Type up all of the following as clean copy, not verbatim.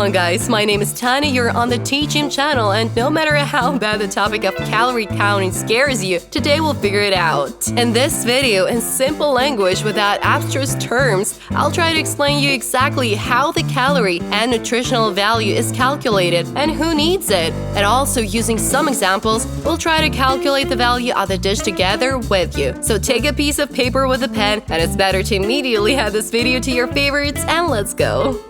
on, guys, my name is Tanya, you're on the TGym channel, and no matter how bad the topic of calorie counting scares you, today we'll figure it out. In this video, in simple language without abstract terms, I'll try to explain you exactly how the calorie and nutritional value is calculated and who needs it. And also, using some examples, we'll try to calculate the value of the dish together with you. So take a piece of paper with a pen, and it's better to immediately add this video to your favorites, and let's go!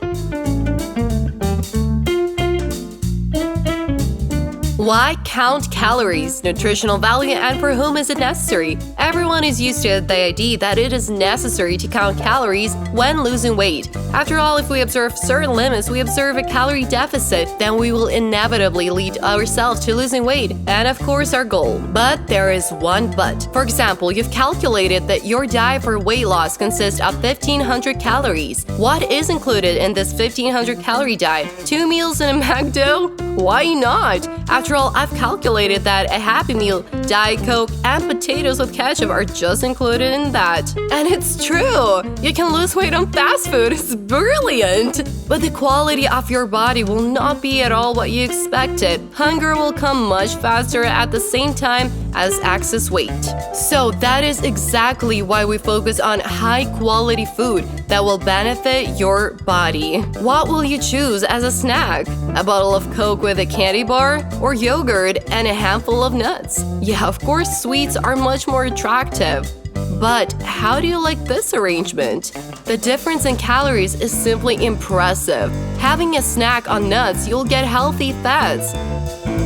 Why count calories, nutritional value, and for whom is it necessary? Everyone is used to the idea that it is necessary to count calories when losing weight. After all, if we observe certain limits, we observe a calorie deficit, then we will inevitably lead ourselves to losing weight, and of course our goal. But there is one but. For example, you've calculated that your diet for weight loss consists of 1,500 calories. What is included in this 1,500 calorie diet? 2 meals and a McDo? Why not? After all, I've calculated that a Happy Meal, Diet Coke, and potatoes with ketchup are just included in that. And it's true! You can lose weight on fast food, it's brilliant! But the quality of your body will not be at all what you expected. Hunger will come much faster at the same time as excess weight. So that is exactly why we focus on high-quality food that will benefit your body. What will you choose as a snack? A bottle of Coke with a candy bar? Or yogurt and a handful of nuts? Yeah, of course, sweets are much more attractive. But how do you like this arrangement? The difference in calories is simply impressive. Having a snack on nuts, you'll get healthy fats.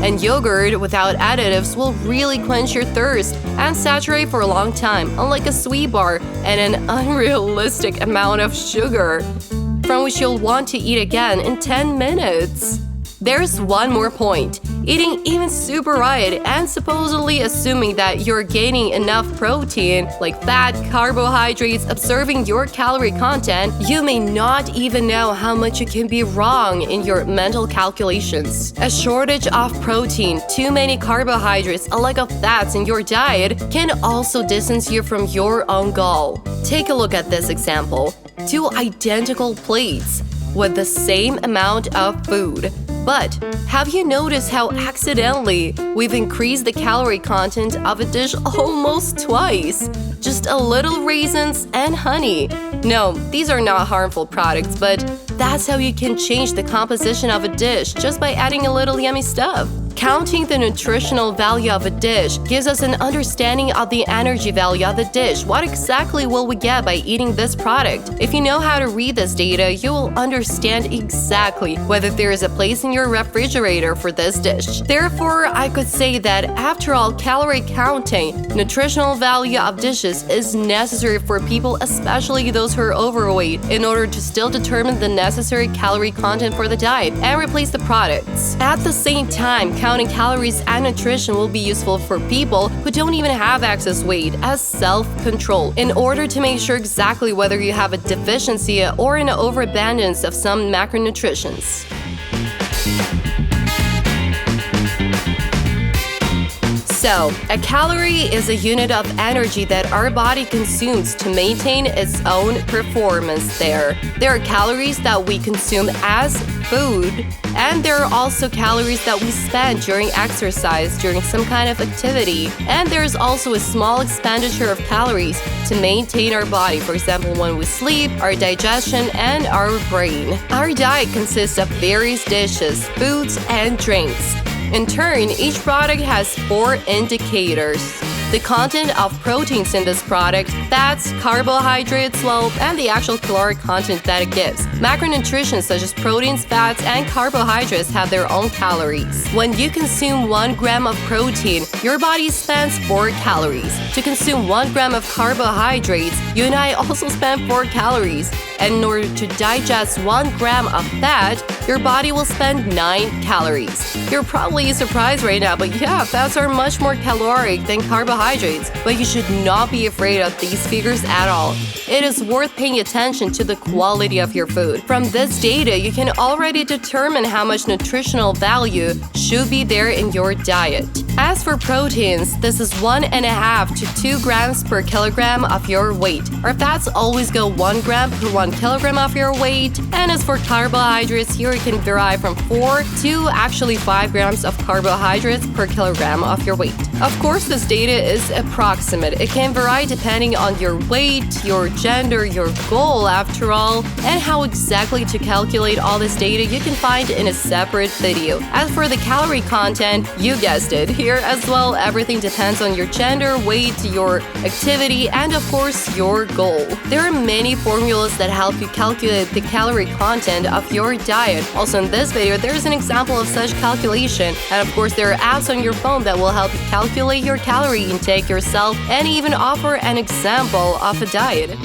And yogurt without additives will really quench your thirst and saturate for a long time, unlike a sweet bar and an unrealistic amount of sugar, from which you'll want to eat again in 10 minutes. There's one more point. Eating even super right and supposedly assuming that you're gaining enough protein, like fat, carbohydrates, observing your calorie content, you may not even know how much you can be wrong in your mental calculations. A shortage of protein, too many carbohydrates, a lack of fats in your diet can also distance you from your own goal. Take a look at this example. 2 identical plates with the same amount of food. But have you noticed how accidentally we've increased the calorie content of a dish almost twice? Just a little raisins and honey. No, these are not harmful products, but that's how you can change the composition of a dish just by adding a little yummy stuff. Counting the nutritional value of a dish gives us an understanding of the energy value of the dish. What exactly will we get by eating this product? If you know how to read this data, you will understand exactly whether there is a place in your refrigerator for this dish. Therefore, I could say that after all, calorie counting, nutritional value of dishes is necessary for people, especially those who are overweight, in order to still determine the necessary calorie content for the diet and replace the products. At the same time, counting calories and nutrition will be useful for people who don't even have excess weight as self-control, in order to make sure exactly whether you have a deficiency or an overabundance of some macronutrients. So, a calorie is a unit of energy that our body consumes to maintain its own performance there. There are calories that we consume as food, and there are also calories that we spend during exercise, during some kind of activity. And there's also a small expenditure of calories to maintain our body, for example, when we sleep, our digestion, and our brain. Our diet consists of various dishes, foods, and drinks. In turn, each product has 4 indicators: the content of proteins in this product, fats, carbohydrates, and the actual caloric content that it gives. Macronutrients such as proteins, fats, and carbohydrates have their own calories. When you consume 1 gram of protein, your body spends 4 calories. To consume 1 gram of carbohydrates, you and I also spend 4 calories. And in order to digest 1 gram of fat, your body will spend 9 calories. You're probably surprised right now, but yeah, fats are much more caloric than carbohydrates. But you should not be afraid of these figures at all. It is worth paying attention to the quality of your food. From this data, you can already determine how much nutritional value should be there in your diet. As for proteins, this is 1.5 to 2 grams per kilogram of your weight. Our fats always go 1 gram per 1 kilogram of your weight. And as for carbohydrates, here it can vary from 4 to actually 5 grams of carbohydrates per kilogram of your weight. Of course, this data is approximate. It can vary depending on your weight, your gender, your goal after all, and how exactly to calculate all this data you can find in a separate video. As for the calorie content, you guessed it, here as well everything depends on your gender, weight, your activity, and of course your goal. There are many formulas that help you calculate the calorie content of your diet. Also in this video, there is an example of such calculation, and of course there are apps on your phone that will help you calculate your calorie intake yourself and even offer an example of a diet.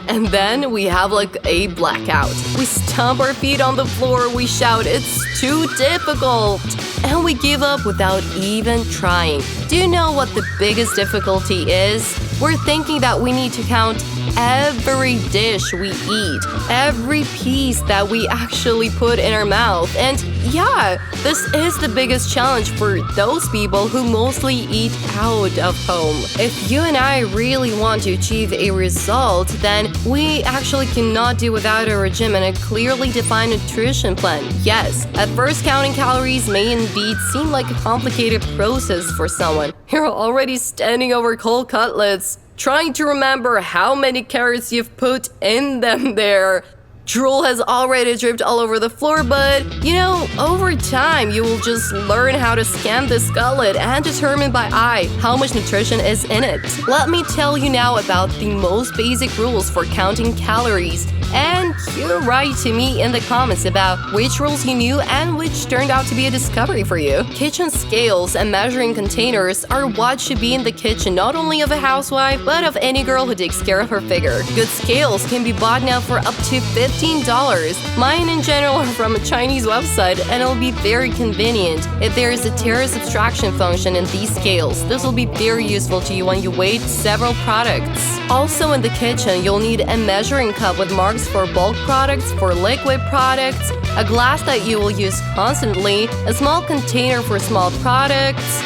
And then we have like a blackout. We stomp our feet on the floor, we shout, "It's too difficult!" And we give up without even trying. Do you know what the biggest difficulty is? We're thinking that we need to count every dish we eat, every piece that we actually put in our mouth. And yeah, this is the biggest challenge for those people who mostly eat out of home. If you and I really want to achieve a result, then we actually cannot do without a regimen and a clearly defined nutrition plan. Yes, at first counting calories may indeed seem like a complicated process for someone. You're already standing over cold cutlets, trying to remember how many carrots you've put in them there. Drool has already dripped all over the floor, but, you know, over time you will just learn how to scan the skillet and determine by eye how much nutrition is in it. Let me tell you now about the most basic rules for counting calories. And you write to me in the comments about which rules you knew and which turned out to be a discovery for you. Kitchen scales and measuring containers are what should be in the kitchen not only of a housewife, but of any girl who takes care of her figure. Good scales can be bought now for up to $15. Mine in general are from a Chinese website, and it'll be very convenient if there is a tare subtraction function in these scales. This will be very useful to you when you weigh several products. Also in the kitchen, you'll need a measuring cup with marks for bulk products, for liquid products, a glass that you will use constantly, a small container for small products,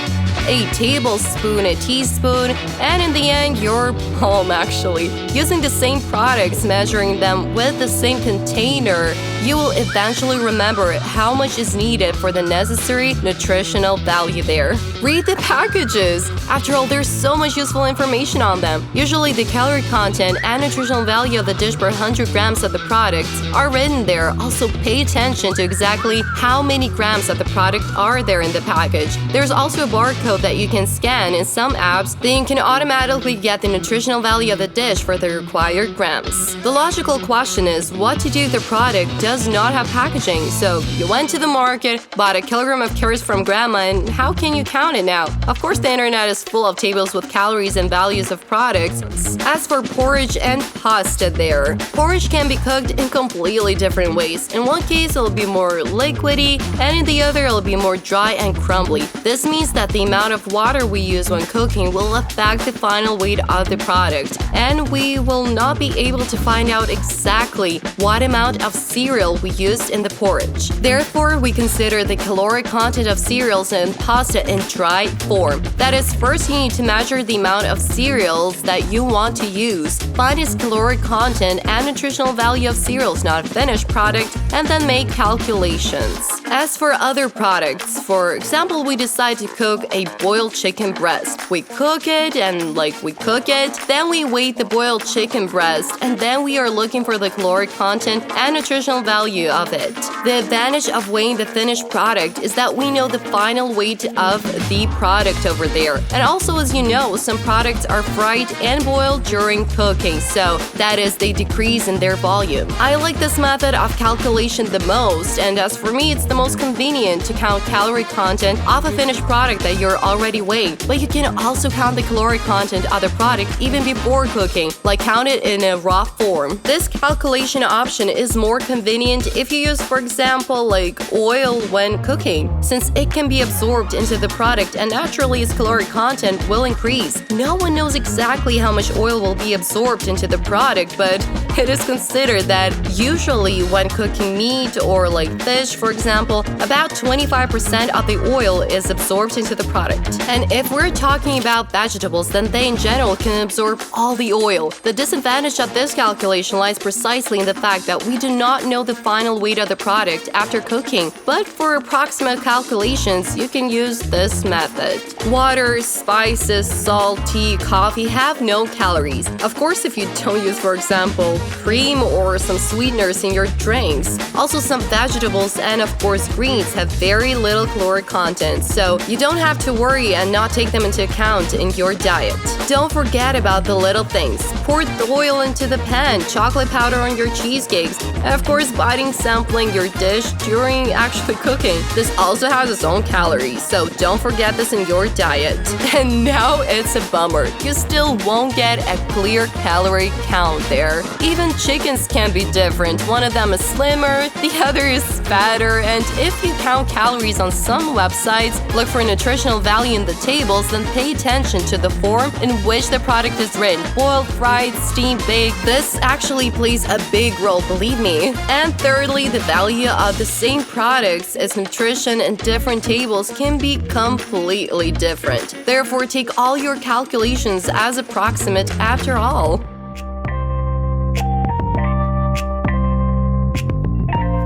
a tablespoon, a teaspoon, and in the end, your palm actually. Using the same products, measuring them with the same container, you will eventually remember how much is needed for the necessary nutritional value there. Read the packages! After all, there's so much useful information on them. Usually the calorie content and nutritional value of the dish per 100 grams of the products are written there. Also pay attention to exactly how many grams of the product are there in the package. There's also a barcode that you can scan in some apps, then you can automatically get the nutritional value of the dish for the required grams. The logical question is what to do if the product does not have packaging. So you went to the market, bought a kilogram of carrots from grandma, and how can you count it now? Of course, the internet is full of tables with calories and values of products. As for porridge and pasta there, porridge can be cooked in completely different ways. In one case, it'll be more liquidy, and in the other, it'll be more dry and crumbly. This means that the amount of water we use when cooking will affect the final weight of the product, and we will not be able to find out exactly what amount of cereal we used in the porridge. Therefore, we consider the caloric content of cereals and pasta in dry form. That is, first you need to measure the amount of cereals that you want to use, find its caloric content and nutritional value of cereals, not a finished product, and then make calculations. As for other products, for example, we decide to cook a boiled chicken breast. We cook it and we cook it, then we weigh the boiled chicken breast, and then we are looking for the caloric content and nutritional value of it. The advantage of weighing the finished product is that we know the final weight of the product over there. And also, as you know, some products are fried and boiled during cooking, so that is, they decrease in their volume. I like this method of calculation the most, and as for me, it's the most convenient to count calorie content of a finished product that you're already weighed. But you can also count the caloric content of the product even before cooking, like count it in a raw form. This calculation option is more convenient if you use, for example, oil when cooking, since it can be absorbed into the product and naturally its caloric content will increase. No one knows exactly how much oil will be absorbed into the product, but It is considered that usually when cooking meat or like fish, for example, about 25% of the oil is absorbed into the product. And if we're talking about vegetables, then they in general can absorb all the oil. The disadvantage of this calculation lies precisely in the fact that we do not know the final weight of the product after cooking, but for approximate calculations, you can use this method. Water, spices, salt, tea, coffee have no calories. Of course, if you don't use, for example, cream or some sweeteners in your drinks. Also, some vegetables and, of course, greens have very little caloric content, so you don't have to worry and not take them into account in your diet. Don't forget about the little things. Pour the oil into the pan, chocolate powder on your cheesecakes, and of course, biting sampling your dish during actually cooking. This also has its own calories, so don't forget this in your diet. And now it's a bummer. You still won't get a clear calorie count there. Even chickens can be different. One of them is slimmer, the other is fatter, and if you count calories on some websites, look for nutritional value in the tables, then pay attention to the form in which the product is written. Boiled, fried, steamed, baked. This actually plays a big role, believe me. And thirdly, the value of the same products as nutrition in different tables can be completely different. Therefore, take all your calculations as approximate after all.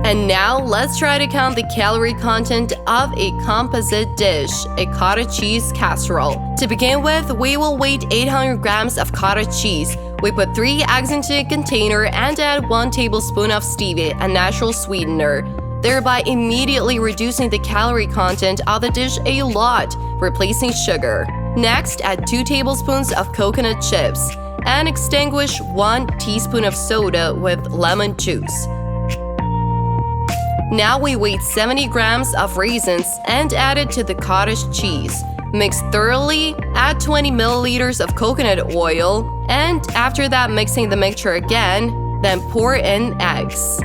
And now, let's try to count the calorie content of a composite dish, a cottage cheese casserole. To begin with, we will weight 800 grams of cottage cheese. We put 3 eggs into a container and add 1 tablespoon of stevia, a natural sweetener, thereby immediately reducing the calorie content of the dish a lot, replacing sugar. Next, add 2 tablespoons of coconut chips and extinguish 1 teaspoon of soda with lemon juice. Now we weight 70 grams of raisins and add it to the cottage cheese. Mix thoroughly, add 20 milliliters of coconut oil, and after that mixing the mixture again, then pour in eggs.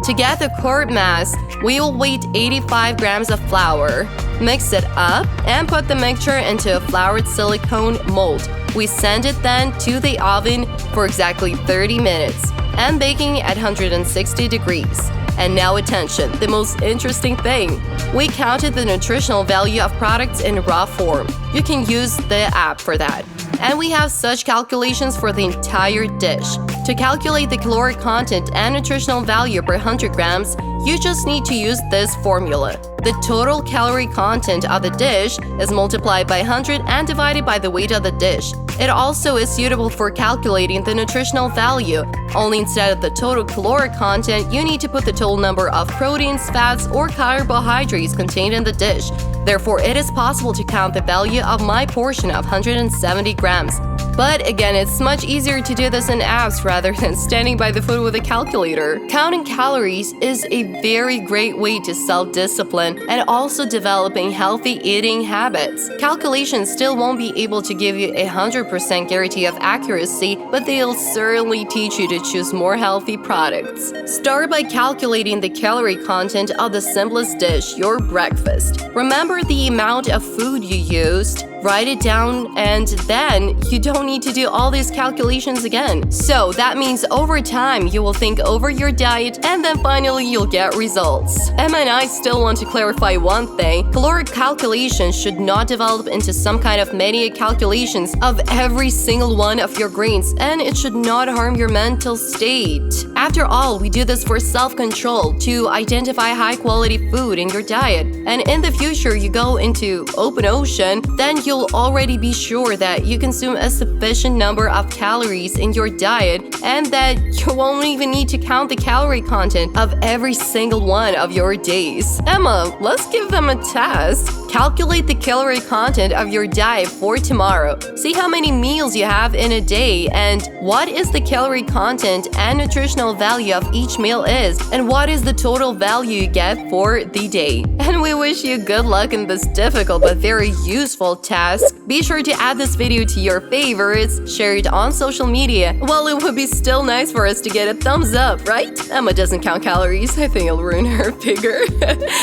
To get the correct mass, we will weight 85 grams of flour. Mix it up and put the mixture into a floured silicone mold. We send it then to the oven for exactly 30 minutes and baking at 160 degrees. And now attention, the most interesting thing. We counted the nutritional value of products in raw form. You can use the app for that. And we have such calculations for the entire dish. To calculate the caloric content and nutritional value per 100 grams, you just need to use this formula. The total calorie content of the dish is multiplied by 100 and divided by the weight of the dish. It also is suitable for calculating the nutritional value. Only instead of the total caloric content, you need to put the total number of proteins, fats, or carbohydrates contained in the dish. Therefore, it is possible to count the value of my portion of 170 grams. But again, it's much easier to do this in apps rather than standing by the food with a calculator. Counting calories is a very great way to self-discipline and also developing healthy eating habits. Calculations still won't be able to give you a 100% guarantee of accuracy, but they'll certainly teach you to choose more healthy products. Start by calculating the calorie content of the simplest dish, your breakfast. Remember the amount of food you used, write it down, and then you don't need to do all these calculations again. So that means over time you will think over your diet and then finally you'll get results. Emma and I still want to clarify one thing. Caloric calculations should not develop into some kind of many calculations of every single one of your grains, and it should not harm your mental state. After all, we do this for self-control, to identify high-quality food in your diet. And in the future you go into open ocean, then you'll already be sure that you consume a sufficient number of calories in your diet and that you won't even need to count the calorie content of every single one of your days. Emma, let's give them a test. Calculate the calorie content of your diet for tomorrow. See how many meals you have in a day and what is the calorie content and nutritional value of each meal is, and what is the total value you get for the day. And we wish you good luck in this difficult but very useful task. Be sure to add this video to your favorites, share it on social media. Well, it would be still nice for us to get a thumbs up, right? Emma doesn't count calories. I think it'll ruin her figure.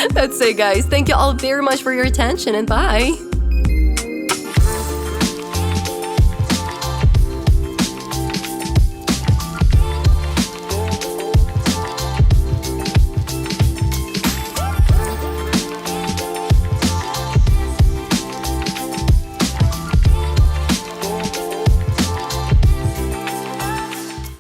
That's it, guys. Thank you all very much for your attention, and bye!